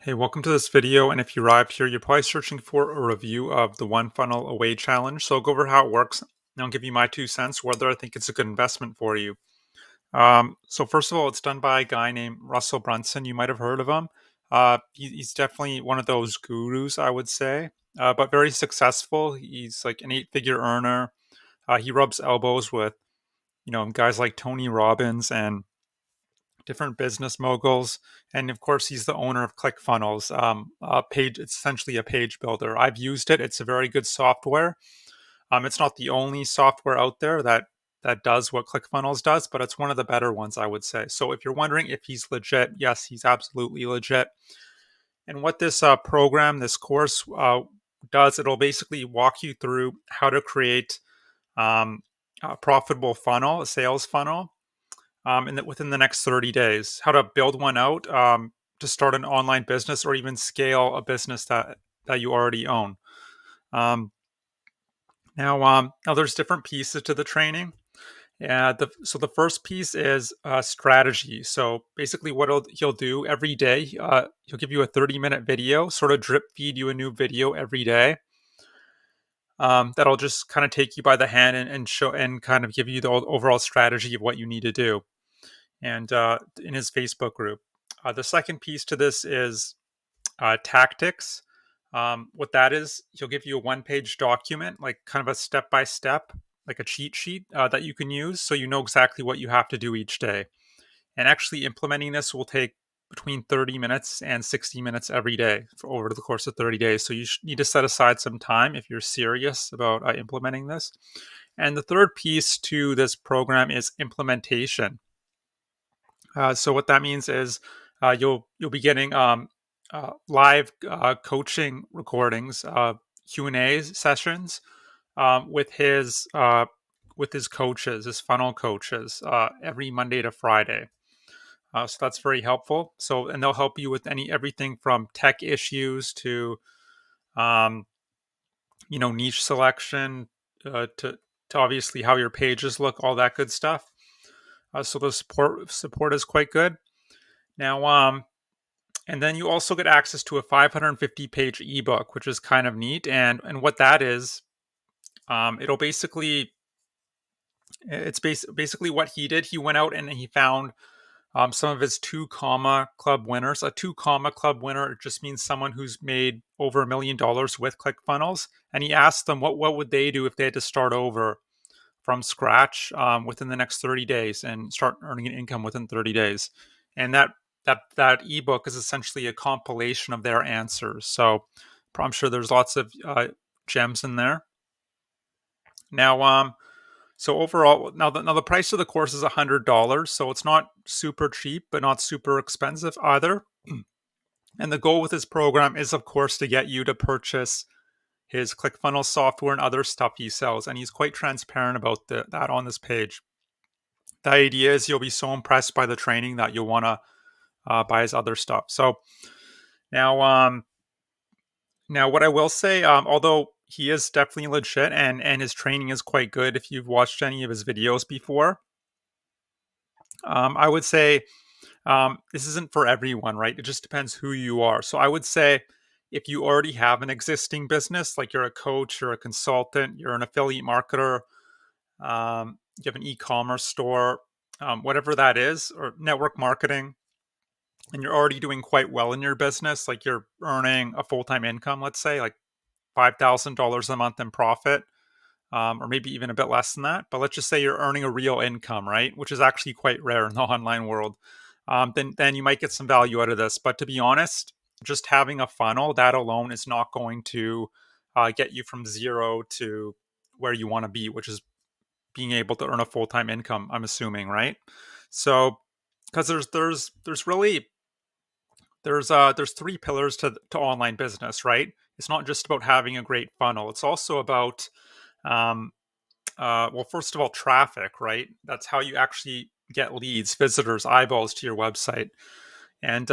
Hey, welcome to this video. And if you arrived here, you're probably searching for a review of the One Funnel Away Challenge. So I'll go over how it works and I'll give you my 2 cents, whether I think it's a good investment for you. So first of all, it's done by a guy named Russell Brunson. You might have heard of him. He's definitely one of those gurus, I would say, but very successful. He's like an 8-figure earner. He rubs elbows with, guys like Tony Robbins and different business moguls, and of course, he's the owner of ClickFunnels. It's essentially a page builder. I've used it; it's a very good software. It's not the only software out there that does what ClickFunnels does, but it's one of the better ones, I would say. So, if you're wondering if he's legit, yes, he's absolutely legit. And what this this course does, it'll basically walk you through how to create a profitable funnel, a sales funnel within the next 30 days, how to build one out to start an online business or even scale a business that you already own. Um, now, there's different pieces to the training. So the first piece is strategy. So basically, what he'll do every day, he'll give you a 30-minute video, sort of drip feed you a new video every day. That'll just kind of take you by the hand and show and kind of give you the overall strategy of what you need to do. And in his Facebook group. The second piece to this is tactics. What that is, he'll give you a one-page document, like kind of a step-by-step, like a cheat sheet that you can use, so you know exactly what you have to do each day. And actually, implementing this will take between 30 minutes and 60 minutes every day over the course of 30 days. So you need to set aside some time if you're serious about implementing this. And the third piece to this program is implementation. So what that means is you'll be getting live coaching recordings, Q&A sessions with his coaches, his funnel coaches, every Monday to Friday. So that's very helpful. So and they'll help you with everything from tech issues to um, niche selection to obviously how your pages look, all that good stuff. So the support is quite good. Now, and then you also get access to a 550-page ebook, which is kind of neat. And what that is, it'll basically basically what he did. He went out and he found some of his 2 comma club winners. A 2 comma club winner just means someone who's made over $1 million with ClickFunnels. And he asked them what would they do if they had to start over from scratch within the next 30 days and start earning an income within 30 days. And that ebook is essentially a compilation of their answers. So I'm sure there's lots of gems in there. Now, so overall, now the price of the course is $100, so it's not super cheap, but not super expensive either. And the goal with this program is, of course, to get you to purchase his ClickFunnels software and other stuff he sells. And he's quite transparent about that on this page. The idea is you'll be so impressed by the training that you'll want to buy his other stuff. So now, now what I will say, although he is definitely legit and his training is quite good, if you've watched any of his videos before, I would say this isn't for everyone, right? It just depends who you are. So I would say if you already have an existing business, like you're a coach, you're a consultant, you're an affiliate marketer, you have an e-commerce store, whatever that is, or network marketing, and you're already doing quite well in your business, like you're earning a full-time income, let's say like $5,000 a month in profit, or maybe even a bit less than that. But let's just say you're earning a real income, right? Which is actually quite rare in the online world. Then you might get some value out of this. But to be honest, just having a funnel, that alone is not going to get you from zero to where you want to be, which is being able to earn a full-time income, I'm assuming, right? So because there's really there's 3 pillars to online business, right? It's not just about having a great funnel. It's also about um, well, first of all, traffic, right? That's how you actually get leads, visitors, eyeballs to your website. And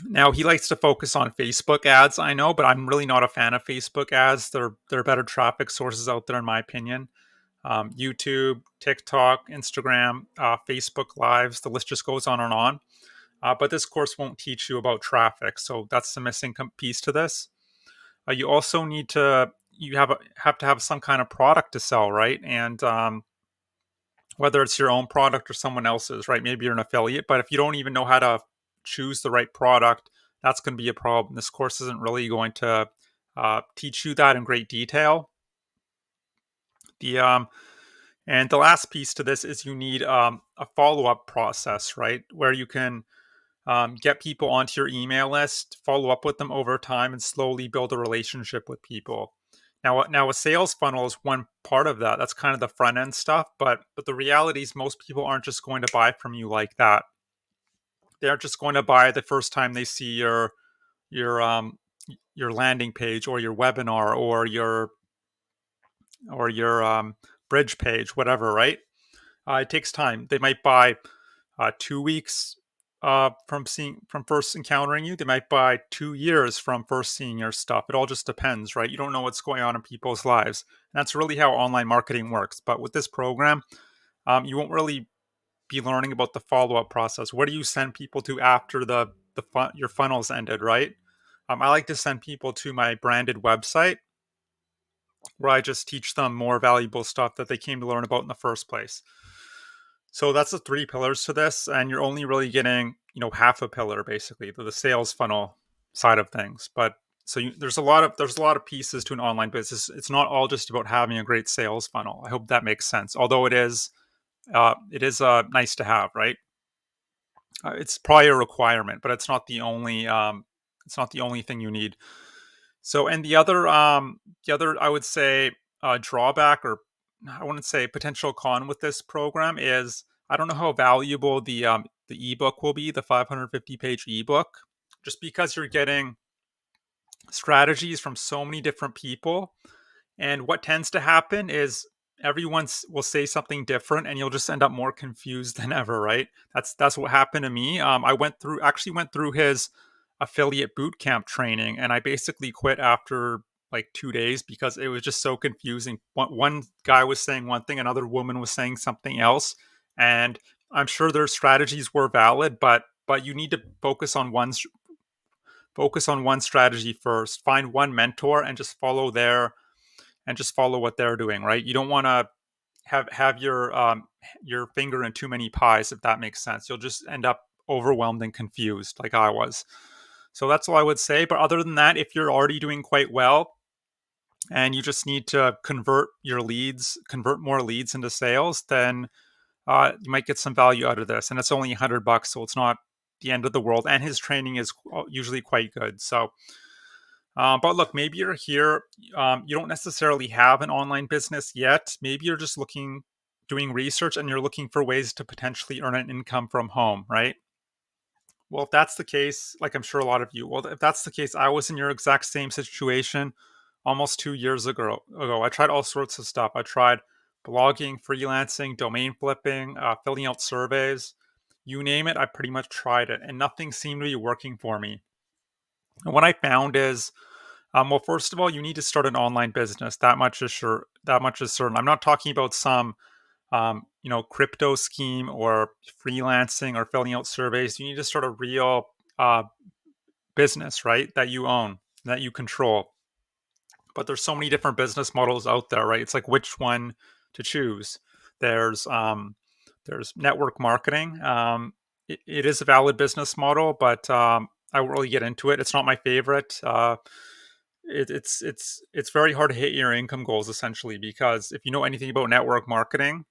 now he likes to focus on Facebook ads, I know, but I'm really not a fan of Facebook ads. They're better traffic sources out there, in my opinion. YouTube, TikTok, Instagram, Facebook Lives, the list just goes on and on. But this course won't teach you about traffic, so that's the missing piece to this. You also need to have to have some kind of product to sell, right? And whether it's your own product or someone else's, right? Maybe you're an affiliate, but if you don't even know how to choose the right product, that's going to be a problem. This course isn't really going to teach you that in great detail. The And the last piece to this is you need a follow up process, right? Where you can get people onto your email list, follow up with them over time, and slowly build a relationship with people. Now a sales funnel is one part of that. That's kind of the front end stuff, but the reality is most people aren't just going to buy from you like that. They aren't just going to buy the first time they see your your landing page or your webinar or your bridge page, whatever, right? It takes time. They might buy 2 weeks from first encountering you. They might buy 2 years from first seeing your stuff. It all just depends, right? You don't know what's going on in people's lives. And that's really how online marketing works. But with this program, you won't really be learning about the follow up process. Where do you send people to after your funnels ended, right? I like to send people to my branded website where I just teach them more valuable stuff that they came to learn about in the first place. So that's the three pillars to this, and you're only really getting, half a pillar basically, the sales funnel side of things. But there's a lot of pieces to an online business. It's not all just about having a great sales funnel. I hope that makes sense. Although it is nice to have, right? It's probably a requirement, but it's not the only thing you need. So, and the other I would say drawback, or I wouldn't say potential con with this program, is I don't know how valuable the ebook will be, the 550-page ebook, just because you're getting strategies from so many different people. And what tends to happen is everyone will say something different, and you'll just end up more confused than ever, right? That's what happened to me. I went through his affiliate bootcamp training, and I basically quit after like 2 days because it was just so confusing. One guy was saying one thing, another woman was saying something else, and I'm sure their strategies were valid, but you need to focus on one strategy first. Find one mentor and just follow what they're doing, right? You don't want to have your finger in too many pies, if that makes sense. You'll just end up overwhelmed and confused, like I was. So that's all I would say. But other than that, if you're already doing quite well and you just need to convert more leads into sales, then you might get some value out of this. And it's only $100, so it's not the end of the world. And his training is usually quite good. So but look, maybe you're here, you don't necessarily have an online business yet. Maybe you're just doing research, and you're looking for ways to potentially earn an income from home, right? Well, if that's the case, like I'm sure a lot of you, well, if that's the case, I was in your exact same situation almost 2 years ago. I tried all sorts of stuff. I tried blogging, freelancing, domain flipping, filling out surveys, you name it. I pretty much tried it, and nothing seemed to be working for me. And what I found is, well, first of all, you need to start an online business. That much is sure. That much is certain. I'm not talking about some, crypto scheme or freelancing or filling out surveys. You need to start a real business, right? That you own, that you control. But there's so many different business models out there, right? It's like which one to choose. There's there's network marketing. It is a valid business model, but I won't really get into it. It's not my favorite. It's very hard to hit your income goals essentially, because if you know anything about network marketing,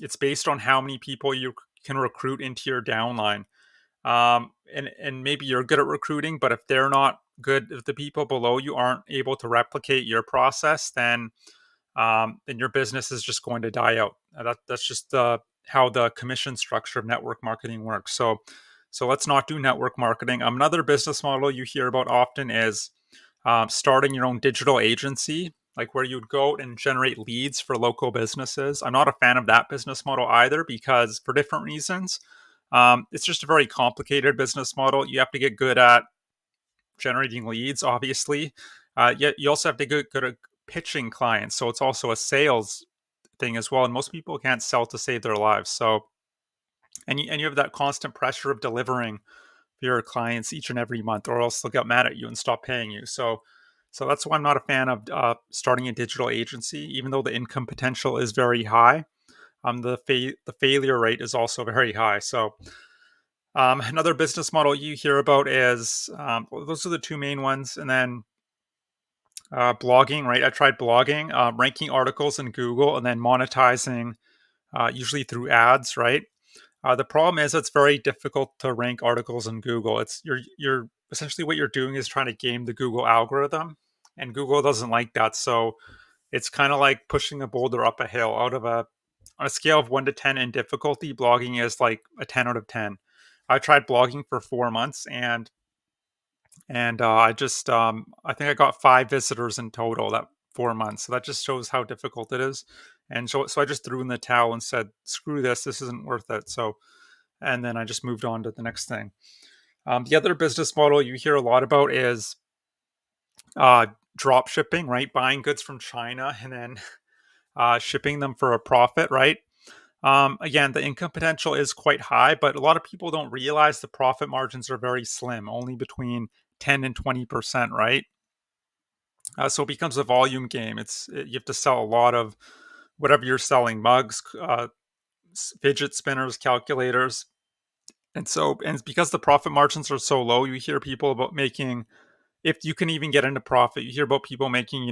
it's based on how many people you can recruit into your downline. And maybe you're good at recruiting, but if they're not good, if the people below you aren't able to replicate your process, then your business is just going to die out. That's just how the commission structure of network marketing works. So let's not do network marketing. Another business model you hear about often is starting your own digital agency, like where you'd go and generate leads for local businesses. I'm not a fan of that business model either, because for different reasons. It's just a very complicated business model. You have to get good at generating leads, obviously. Yet you also have to get good at pitching clients. So it's also a sales thing as well. And most people can't sell to save their lives. So, and you have that constant pressure of delivering. for your clients each and every month, or else they'll get mad at you and stop paying you. So that's why I'm not a fan of starting a digital agency, even though the income potential is very high. The failure rate is also very high. So another business model you hear about is well, those are the two main ones, and then blogging. Right, I tried blogging, ranking articles in Google, and then monetizing usually through ads. Right. The problem is it's very difficult to rank articles in Google. It's you're essentially what you're doing is trying to game the Google algorithm, and Google doesn't like that. So it's kind of like pushing a boulder up a hill. Out of a On a scale of 1 to 10 in difficulty, blogging is like a 10 out of 10. I tried blogging for 4 months, and I think I got 5 visitors in total that 4 months. So that just shows how difficult it is. And so I just threw in the towel and said, "Screw this! This isn't worth it." So and then I just moved on to the next thing. The other business model you hear a lot about is uh, drop shipping, right? Buying goods from China and then shipping them for a profit, right? Again, the income potential is quite high, but a lot of people don't realize the profit margins are very slim, only between 10 and 20%, right? So it becomes a volume game. You have to sell a lot of whatever you're selling, mugs, fidget spinners, calculators. And it's because the profit margins are so low, you hear people about making, if you can even get into profit, you hear about people making,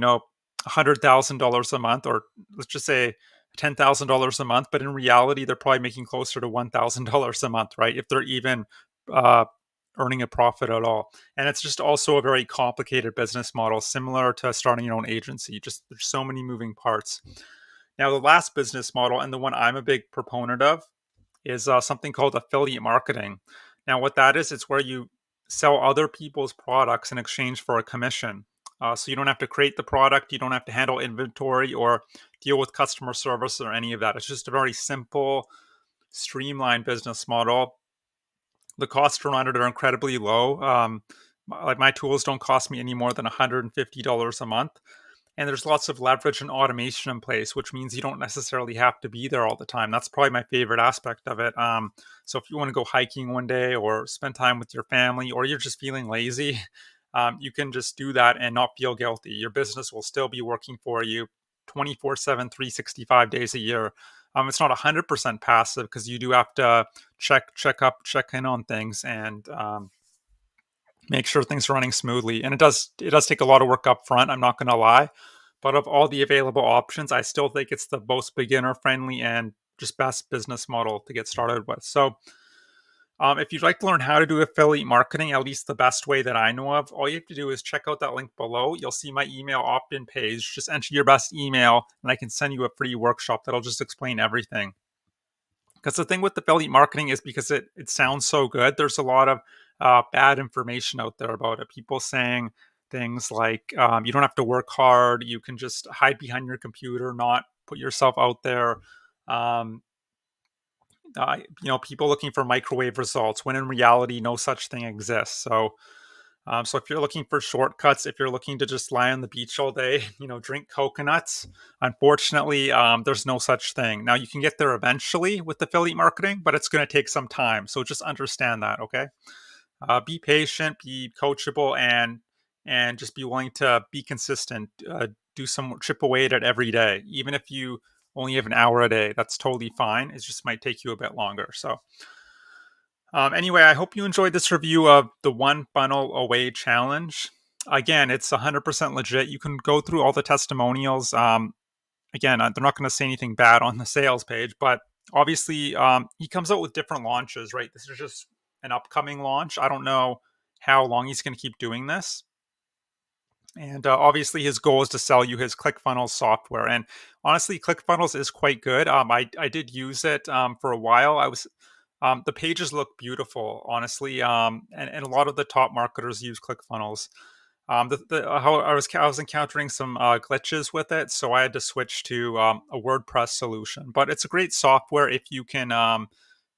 $100,000 a month, or let's just say $10,000 a month. But in reality, they're probably making closer to $1,000 a month, right? If they're even uh, earning a profit at all. And it's just also a very complicated business model, similar to starting your own agency. Just there's so many moving parts. Now, the last business model, and the one I'm a big proponent of, is something called affiliate marketing. Now, what that is, it's where you sell other people's products in exchange for a commission. So you don't have to create the product, you don't have to handle inventory or deal with customer service or any of that. It's just a very simple, streamlined business model. The costs around it are incredibly low. Like my tools don't cost me any more than $150 a month. And there's lots of leverage and automation in place, which means you don't necessarily have to be there all the time. That's probably my favorite aspect of it. So if you want to go hiking one day or spend time with your family, or you're just feeling lazy, you can just do that and not feel guilty. Your business will still be working for you 24/7, 365 days a year. It's not 100% passive, because you do have to check in on things, and make sure things are running smoothly. And it does take a lot of work up front, I'm not going to lie. But of all the available options, I still think it's the most beginner friendly and just best business model to get started with. So if you'd like to learn how to do affiliate marketing, at least the best way that I know of, all you have to do is check out that link below. You'll see my email opt-in page. Just enter your best email and I can send you a free workshop that'll just explain everything. Because the thing with affiliate marketing is, because it sounds so good, there's a lot of bad information out there about it. People saying things like, you don't have to work hard, you can just hide behind your computer, not put yourself out there. Um, People looking for microwave results, when in reality, no such thing exists. So if you're looking for shortcuts, if you're looking to just lie on the beach all day, drink coconuts, unfortunately, there's no such thing. Now, you can get there eventually with affiliate marketing, but it's going to take some time. So just understand that, okay? Be patient, be coachable, and just be willing to be consistent. Do some chip away at it every day, even if you only have an hour a day. That's totally fine. It just might take you a bit longer. So anyway, I hope you enjoyed this review of the One Funnel Away Challenge. Again, it's 100% legit. You can go through all the testimonials. Again, they're not going to say anything bad on the sales page, but obviously, he comes out with different launches, right? This is just an upcoming launch. I don't know how long he's going to keep doing this. And obviously, his goal is to sell you his ClickFunnels software. And honestly, ClickFunnels is quite good. I did use it for a while. The pages look beautiful, honestly, and a lot of the top marketers use ClickFunnels. How I was encountering some glitches with it, so I had to switch to a WordPress solution. But it's a great software if you can,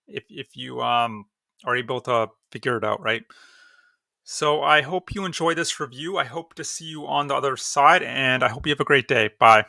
if you are able to figure it out, right? So I hope you enjoy this review. I hope to see you on the other side, and I hope you have a great day. Bye.